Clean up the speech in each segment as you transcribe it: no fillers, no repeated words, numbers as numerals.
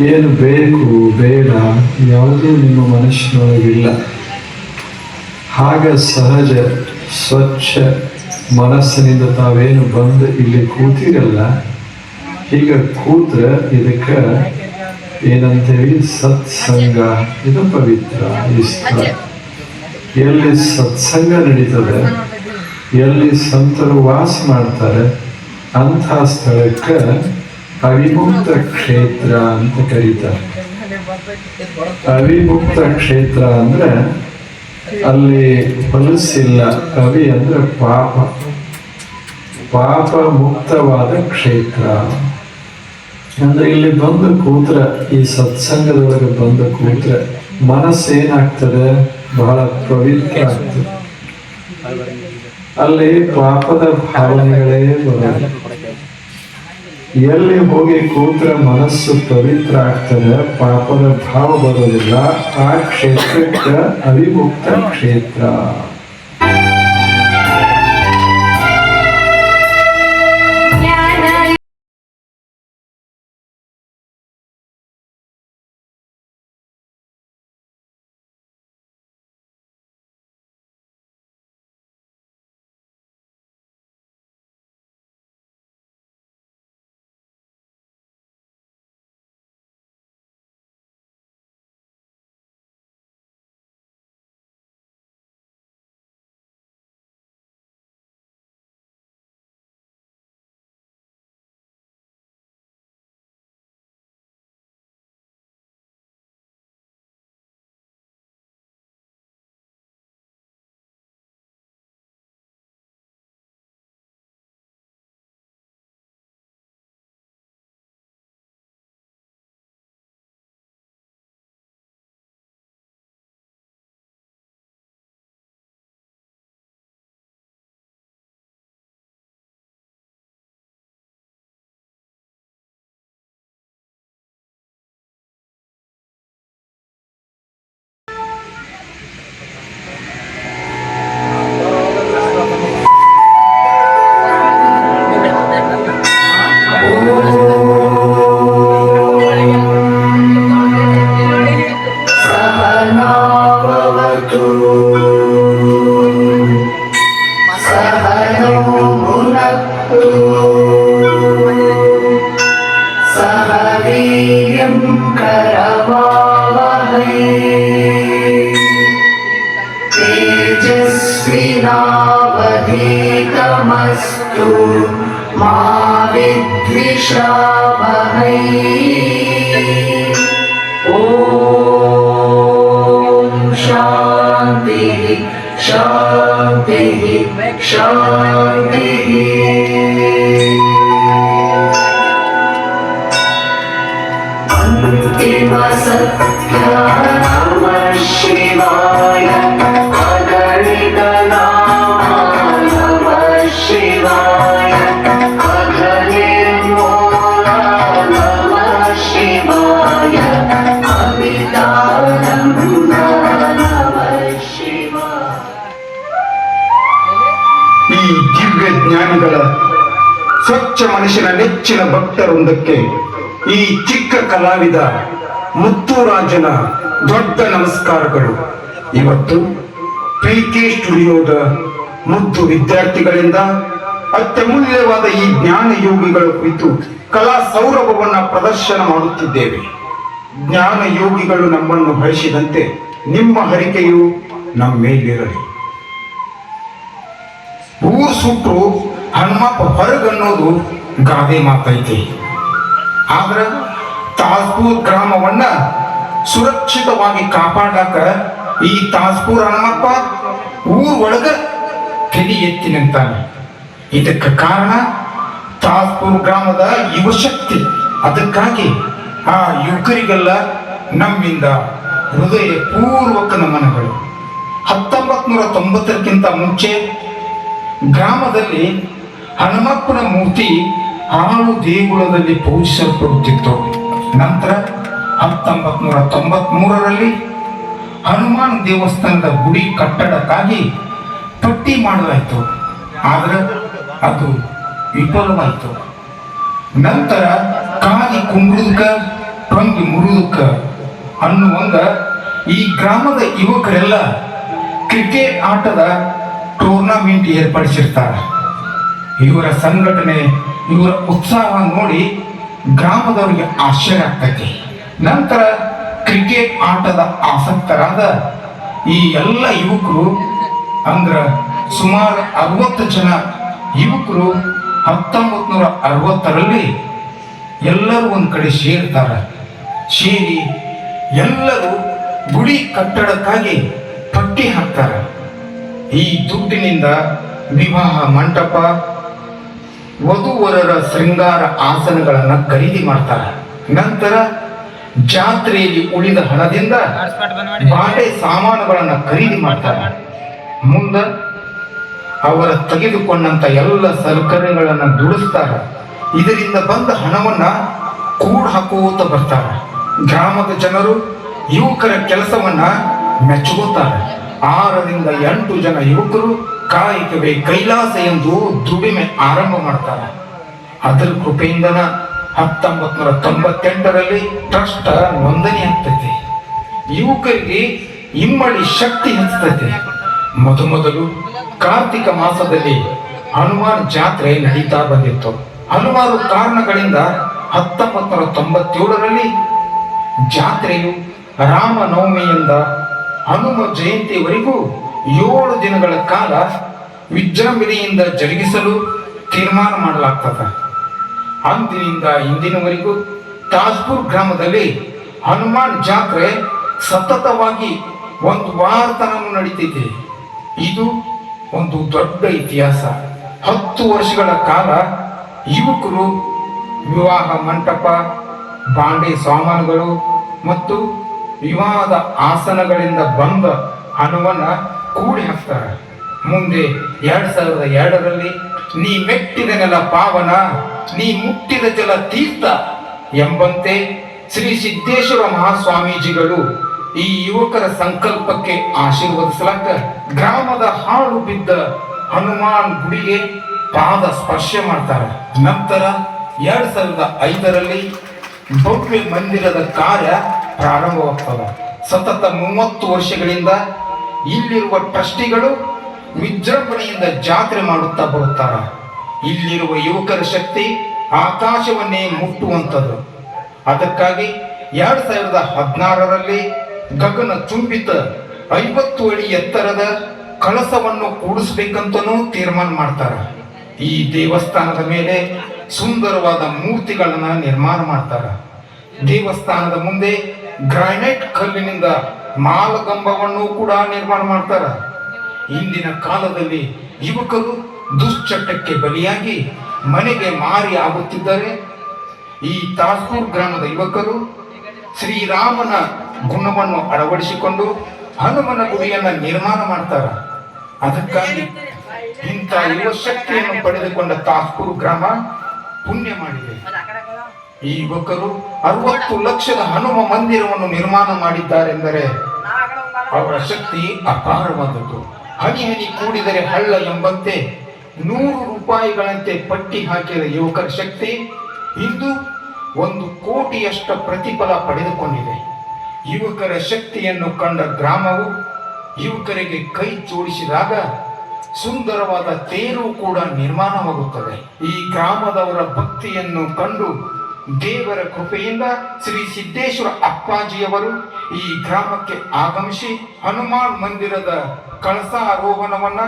ಏನು ಬೇಕು ಬೇಡ ಯಾವುದೂ ನಿಮ್ಮ ಮನಸ್ಸಿನೊಳಗಿಲ್ಲ. ಹಾಗ ಸಹಜ ಸ್ವಚ್ಛ ಮನಸ್ಸಿನಿಂದ ತಾವೇನು ಬಂದು ಇಲ್ಲಿ ಕೂತಿರಲ್ಲ, ಈಗ ಕೂತ್ರ ಇದಕ್ಕೆ ಏನಂತೇಳಿ ಸತ್ಸಂಗ. ಇದು ಪವಿತ್ರ ಈ ಸ್ಥಳ. ಎಲ್ಲಿ ಸತ್ಸಂಗ ನಡೀತದೆ, ಎಲ್ಲಿ ಸಂತರು ವಾಸ ಮಾಡ್ತಾರೆ, ಅಂಥ ಸ್ಥಳಕ್ಕೆ ಅವಿಮುಕ್ತ ಕ್ಷೇತ್ರ ಅಂತ ಕರೀತಾರೆ. ಅವಿಮುಕ್ತ ಕ್ಷೇತ್ರ ಅಂದ್ರೆ ಅಲ್ಲಿ ಹೊಲಸಿಲ್ಲ. ಅವಿ ಅಂದ್ರೆ ಪಾಪ, ಪಾಪ ಮುಕ್ತವಾದ ಕ್ಷೇತ್ರ ಅಂದ್ರೆ ಇಲ್ಲಿ ಬಂದು ಕೂತ್ರ, ಈ ಸತ್ಸಂಗದೊಳಗೆ ಬಂದು ಕೂತ್ರ ಮನಸ್ಸೇನಾಗ್ತದೆ, ಬಹಳ ಪವಿತ್ರ ಆಗ್ತದೆ. ಅಲ್ಲಿ ಪಾಪದ ಭಾವನೆಗಳೇ ಬರೋದು. ಎಲ್ಲಿ ಹೋಗಿ ಕೂತ್ರ ಮನಸ್ಸು ಪವಿತ್ರ ಆಗ್ತದೆ, ಪಾಪದ ಭಾವ ಬರೋದಿಲ್ಲ, ಆ ಕ್ಷೇತ್ರಕ್ಕೆ ಅವಿಮುಕ್ತ ಕ್ಷೇತ್ರ. तेजस्विनावधीतमस्तु मा विद्विषावहै। ॐ शान्तिः शान्तिः शान्तिः। अन्तिमसत्य नमः शिवाय। अगणित नाम नमः शिवाय। अघनिर्मूल नमः शिवाय। अमितानन्द नमः शिवाय। ಈ ದಿವ್ಯ ಜ್ಞಾನಿಗಳ ಸ್ವಚ್ಛ ಮನುಷ್ಯನ ನೆಚ್ಚಿನ ಭಕ್ತರೊಂದಕ್ಕೆ ಈ ಚಿಕ್ಕ ಕಲಾವಿದ ಮುತ್ತುರಾಜನ ದೊಡ್ಡ ನಮಸ್ಕಾರಗಳು. ಇವತ್ತು PK ಸ್ಟುಡಿಯೋದ ಮುದ್ದು ವಿದ್ಯಾರ್ಥಿಗಳಿಂದ ಅತ್ಯಮೂಲ್ಯವಾದ ಈ ಜ್ಞಾನ ಯೋಗಿಗಳ ಕುರಿತು ಕಲಾ ಸೌರಭವನ್ನ ಪ್ರದರ್ಶನ ಮಾಡುತ್ತಿದ್ದೇವೆ. ಜ್ಞಾನ ಯೋಗಿಗಳು ನಮ್ಮನ್ನು ಹರಿಸಿದಂತೆ ನಿಮ್ಮ ಹರಿಕೆಯು ನಮ್ಮ ಮೇಲಿರಲಿ. ಊರು ಸುಟ್ಟರು ಹನುಮಪ್ಪ ಹೊರಗನ್ನೋದು ಗಾದೆ ಮಾತೈತೆ. ಆದ್ರ ತಾಜ್ಪುರ್ ಗ್ರಾಮವನ್ನ ಸುರಕ್ಷಿತವಾಗಿ ಕಾಪಾಡಾಕ ಈ ತಾಜ್ಪುರ್ ಹನುಮಪ್ಪ ಊರ್ ಒಳಗ ತಲೆ ಎತ್ತಿ ನಿಂತಾನೆ. ಇದಕ್ಕೆ ಕಾರಣ ತಾಜ್ಪುರ್ ಗ್ರಾಮದ ಯುವಶಕ್ತಿ. ಅದಕ್ಕಾಗಿ ಆ ಯುವಕರಿಗೆಲ್ಲ ನಮ್ಮಿಂದ ಹೃದಯ ಪೂರ್ವಕ ನಮನಗಳು. 1990ಕ್ಕಿಂತ ಮುಂಚೆ ಗ್ರಾಮದಲ್ಲಿ ಹನುಮಪ್ಪನ ಮೂರ್ತಿ ಹಾಳು ದೇಗುಲದಲ್ಲಿ ಪೂಜಿಸಲ್ಪಡುತ್ತಿತ್ತು. ನಂತರ 1993ರಲ್ಲಿ ಹನುಮಾನ್ ದೇವಸ್ಥಾನದ ಗುಡಿ ಕಟ್ಟಡಕ್ಕಾಗಿ ಪಟ್ಟಿ ಮಾಡಲಾಯಿತು. ಆದರೆ ಅದು ವಿಫಲವಾಯಿತು. ನಂತರ ಕಾಲಿ ಕುಂಬ್ಳಕ ಟೊಂಗಿ ಮುರುದಕ್ಕ ಅನ್ನುವಂಗ ಈ ಗ್ರಾಮದ ಯುವಕರೆಲ್ಲ ಕ್ರಿಕೆಟ್ ಆಟದ ಟೂರ್ನಮೆಂಟ್ ಏರ್ಪಡಿಸಿರ್ತಾರೆ. ಇವರ ಸಂಘಟನೆ, ಇವರ ಉತ್ಸಾಹ ನೋಡಿ ಗ್ರಾಮದವರಿಗೆ ಆಶ್ಚರ್ಯ ಆಗ್ತೈತಿ. ನಂತರ ಕ್ರಿಕೆಟ್ ಆಟದ ಆಸಕ್ತರಾದ ಈ ಎಲ್ಲ ಯುವಕರು ಅಂದ್ರ ಸುಮಾರು 60 ಜನ ಯುವಕರು 1960ರಲ್ಲಿ ಎಲ್ಲರೂ ಒಂದು ಕಡೆ ಸೇರ್ತಾರೆ. ಸೇರಿ ಎಲ್ಲರೂ ಗುಡಿ ಕಟ್ಟಡಕ್ಕಾಗಿ ಪಟ್ಟಿ ಹಾಕ್ತಾರೆ. ಈ ದುಡ್ಡಿನಿಂದ ವಿವಾಹ ಮಂಟಪ, ವಧುವರರ ಶೃಂಗಾರ ಆಸನಗಳನ್ನು ಖರೀದಿ ಮಾಡ್ತಾರೆ. ನಂತರ ಜಾತ್ರೆಯಲ್ಲಿ ಉಳಿದ ಹಣದಿಂದ ಬಾಳೆ ಸಾಮಾನುಗಳನ್ನು ಖರೀದಿ ಮಾಡ್ತಾರೆ. ಮುಂದೆ ಅವರ ತೆಗೆದುಕೊಂಡಂತ ಎಲ್ಲ ಸಲಕರಣೆಗಳನ್ನು ದುಡಿಸ್ತಾರೆ. ಇದರಿಂದ ಬಂದ ಹಣವನ್ನ ಕೂಡ್ ಹಾಕುತ್ತಾ ಬರ್ತಾರೆ. ಗ್ರಾಮದ ಜನರು ಯುವಕರ ಕೆಲಸವನ್ನ ಮೆಚ್ಚುತ್ತಾರೆ. 6ರಿಂದ 8 ಜನ ಯುವಕರು ಕಾಯಕವೇ ಕೈಲಾಸ ಎಂದು ದುಡಿಮೆ ಆರಂಭ ಮಾಡ್ತಾರೆ. ಅದರ ಕೃಪೆಯಿಂದನ 1998ರಲ್ಲಿ ಟ್ರಸ್ಟ್ ನೋಂದಣಿ ಆಗ್ತೈತಿ. ಯುವಕರಿಗೆ ಇಮ್ಮಡಿ ಶಕ್ತಿ ಹೆಚ್ಚತೈತಿ. ಮೊದಲು ಕಾರ್ತಿಕ ಮಾಸದಲ್ಲಿ ಹನುಮಾನ್ ಜಾತ್ರೆ ನಡೀತಾ ಬಂದಿತ್ತು. ಹಲವಾರು ಕಾರಣಗಳಿಂದ 1997ರಲ್ಲಿ ಜಾತ್ರೆಯು ರಾಮನವಮಿಯಿಂದ ಹನುಮ ಜಯಂತಿಯವರೆಗೂ 7 ದಿನಗಳ ಕಾಲ ವಿಜೃಂಭಣೆಯಿಂದ ಜರುಗಿಸಲು ತೀರ್ಮಾನ ಮಾಡಲಾಗ್ತದೆ. ಅಂದಿನಿಂದ ಇಂದಿನವರೆಗೂ ತಾಜ್ಪುರ್ ಗ್ರಾಮದಲ್ಲಿ ಹನುಮಾನ್ ಜಾತ್ರೆ ಸತತವಾಗಿ 1 ವಾರ ತನಕ ನಡೀತೈತಿ. ಇದು ಒಂದು ದೊಡ್ಡ ಇತಿಹಾಸ. 10 ವರ್ಷಗಳ ಕಾಲ ಯುವಕರು ವಿವಾಹ ಮಂಟಪ, ಬಾಂಡೆ ಸಾಮಾನುಗಳು ಮತ್ತು ವಿವಾಹದ ಆಸನಗಳಿಂದ ಬಂದ ಹಣವನ್ನ ಕೂಡಿ ಹಾಕ್ತಾರೆ. ಮುಂದೆ 2002ರಲ್ಲಿ ನೀ ಮೆಟ್ಟಿದ ನೆಲ ಪಾವನ, ನೀ ಮುಟ್ಟಿದ ಜಲ ತೀರ್ಥ ಎಂಬಂತೆ ಶ್ರೀ ಸಿದ್ದೇಶ್ವರ ಮಹಾಸ್ವಾಮೀಜಿಗಳು ಈ ಯುವಕರ ಸಂಕಲ್ಪಕ್ಕೆ ಆಶೀರ್ವದಿಸಲಾಕ ಗ್ರಾಮದ ಹಾಳು ಬಿದ್ದ ಹನುಮಾನ್ ಗುಡಿಗೆ ಪಾದ ಸ್ಪರ್ಶ ಮಾಡ್ತಾರೆ. ನಂತರ 2005ರಲ್ಲಿ ಭವ್ಯ ಮಂದಿರದ ಕಾರ್ಯ ಪ್ರಾರಂಭವಾಗ್ತದೆ. ಸತತ 30 ವರ್ಷಗಳಿಂದ ಇಲ್ಲಿರುವ ಟ್ರಸ್ಟಿಗಳು ವಿಜೃಂಭಣೆಯಿಂದ ಜಾತ್ರೆ ಮಾಡುತ್ತಾ ಬರುತ್ತಾರೆ. ಇಲ್ಲಿರುವ ಯುವಕರ ಶಕ್ತಿ ಆಕಾಶವನ್ನೇ ಮುಟ್ಟುವಂಥದ್ದು. ಅದಕ್ಕಾಗಿ 2016ರಲ್ಲಿ ಗಗನ ಚುಂಬಿತ 50 ಅಡಿ ಎತ್ತರದ ಕಳಸವನ್ನು ಕೂಡಿಸ್ಬೇಕಂತನೂ ತೀರ್ಮಾನ ಮಾಡ್ತಾರೆ. ಈ ದೇವಸ್ಥಾನದ ಮೇಲೆ ಸುಂದರವಾದ ಮೂರ್ತಿಗಳನ್ನ ನಿರ್ಮಾಣ ಮಾಡ್ತಾರೆ. ದೇವಸ್ಥಾನದ ಮುಂದೆ ಗ್ರಾನೈಟ್ ಕಲ್ಲಿನಿಂದ ಮಾಲಗಂಬವನ್ನು ಕೂಡ ನಿರ್ಮಾಣ ಮಾಡ್ತಾರೆ. ಇಂದಿನ ಕಾಲದಲ್ಲಿ ಯುವಕರು ದುಶ್ಚಟಕ್ಕೆ ಬಲಿಯಾಗಿ ಮನೆಗೆ ಮಾರಿ ಆಗುತ್ತಿದ್ದರೆ, ಈ ತಾಜ್ಪುರ್ ಗ್ರಾಮದ ಯುವಕರು ಶ್ರೀರಾಮನ ಗುಣವನ್ನು ಅಳವಡಿಸಿಕೊಂಡು ಹನುಮನ ಗುಡಿಯನ್ನ ನಿರ್ಮಾಣ ಮಾಡ್ತಾರೆ. ಅದಕ್ಕಾಗಿ ಇಂಥ ಯುವ ಶಕ್ತಿಯನ್ನು ಪಡೆದುಕೊಂಡ ತಾಜ್ಪುರ್ ಗ್ರಾಮ ಪುಣ್ಯ ಮಾಡಿದೆ. ಈ ಯುವಕರು 60 ಲಕ್ಷದ ಹನುಮ ಮಂದಿರವನ್ನು ನಿರ್ಮಾಣ ಮಾಡಿದ್ದಾರೆಂದರೆ ಅವರ ಶಕ್ತಿ ಅಪಾರವಾದದ್ದು. ಹನಿ ಹನಿ ಕೂಡಿದರೆ ಹಳ್ಳ ಎಂಬಂತೆ 100 ರೂಪಾಯಿಗಳಂತೆ ಪಟ್ಟಿ ಹಾಕಿದ ಯುವಕರ ಶಕ್ತಿ ಇಂದು 1 ಕೋಟಿಯಷ್ಟು ಪ್ರತಿಫಲ ಪಡೆದುಕೊಂಡಿದೆ. ಯುವಕರ ಶಕ್ತಿಯನ್ನು ಕಂಡ ಗ್ರಾಮವು ಯುವಕರಿಗೆ ಕೈ ಜೋಡಿಸಿದಾಗ ಸುಂದರವಾದ ತೇರು ಕೂಡ ನಿರ್ಮಾಣವಾಗುತ್ತದೆ. ಈ ಗ್ರಾಮದವರ ಭಕ್ತಿಯನ್ನು ಕಂಡು ದೇವರ ಕೃಪೆಯಿಂದ ಶ್ರೀ ಸಿದ್ದೇಶ್ವರ ಅಪ್ಪಾಜಿಯವರು ಈ ಗ್ರಾಮಕ್ಕೆ ಆಗಮಿಸಿ ಹನುಮಾನ್ ಮಂದಿರದ ಕಳಸಾರೋಹಣವನ್ನ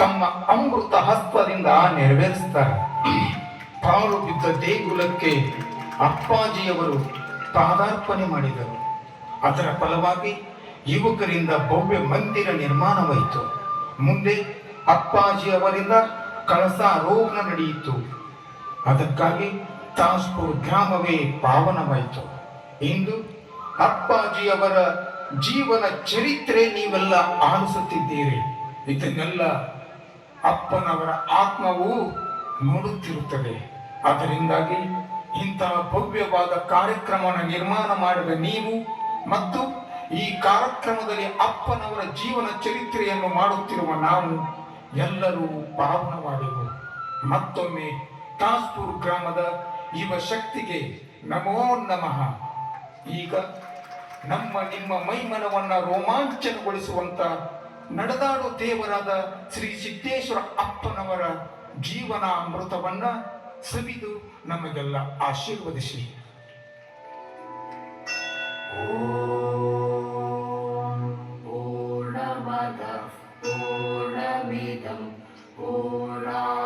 ತಮ್ಮ ಅಮೃತ ಹಸ್ತದಿಂದ ನೆರವೇರಿಸುತ್ತಾರೆ. ಪಾಳು ಬಿದ್ದ ದೇಗುಲಕ್ಕೆ ಅಪ್ಪಾಜಿಯವರು ಪಾದಾರ್ಪಣೆ ಮಾಡಿದರು. ಅದರ ಫಲವಾಗಿ ಯುವಕರಿಂದ ಭವ್ಯ ಮಂದಿರ ನಿರ್ಮಾಣವಾಯಿತು. ಮುಂದೆ ಅಪ್ಪಾಜಿಯವರಿಂದ ಕಳಸಾರೋಹಣ ನಡೆಯಿತು. ಅದಕ್ಕಾಗಿ ತಾಜ್ಪುರ್ ಗ್ರಾಮವೇ ಪಾವನವಾಯಿತು. ಇಂದು ಅಪ್ಪಾಜಿಯವರ ಜೀವನ ಚರಿತ್ರೆ ನೀವೆಲ್ಲ ಆಲಿಸುತ್ತಿದ್ದೀರಿ. ಇದನ್ನೆಲ್ಲ ಅಪ್ಪನವರ ಆತ್ಮವು ನೋಡುತ್ತಿರುತ್ತದೆ. ಅದರಿಂದಾಗಿ ಇಂತಹ ಭವ್ಯವಾದ ಕಾರ್ಯಕ್ರಮವನ್ನು ನಿರ್ಮಾಣ ಮಾಡಿದ ನೀವು ಮತ್ತು ಈ ಕಾರ್ಯಕ್ರಮದಲ್ಲಿ ಅಪ್ಪನವರ ಜೀವನ ಚರಿತ್ರೆಯನ್ನು ಮಾಡುತ್ತಿರುವ ನಾವು ಎಲ್ಲರೂ ಪಾವನವಾದೆವು. ಮತ್ತೊಮ್ಮೆ ತಾಜ್ಪುರ್ ಗ್ರಾಮದ ಯುವ ಶಕ್ತಿಗೆ ನಮೋ ನಮಃ. ಈಗ ನಮ್ಮ ನಿಮ್ಮ ಮೈಮನವನ್ನ ರೋಮಾಂಚನಗೊಳಿಸುವಂತ ನಡೆದಾಡು ದೇವರಾದ ಶ್ರೀ ಸಿದ್ದೇಶ್ವರ ಅಪ್ಪನವರ ಜೀವನ ಅಮೃತವನ್ನ ಸವಿದು ನಮಗೆಲ್ಲ ಆಶೀರ್ವದಿಸಿ. पूर्णमदः पूर्णमिदं पूर्णात्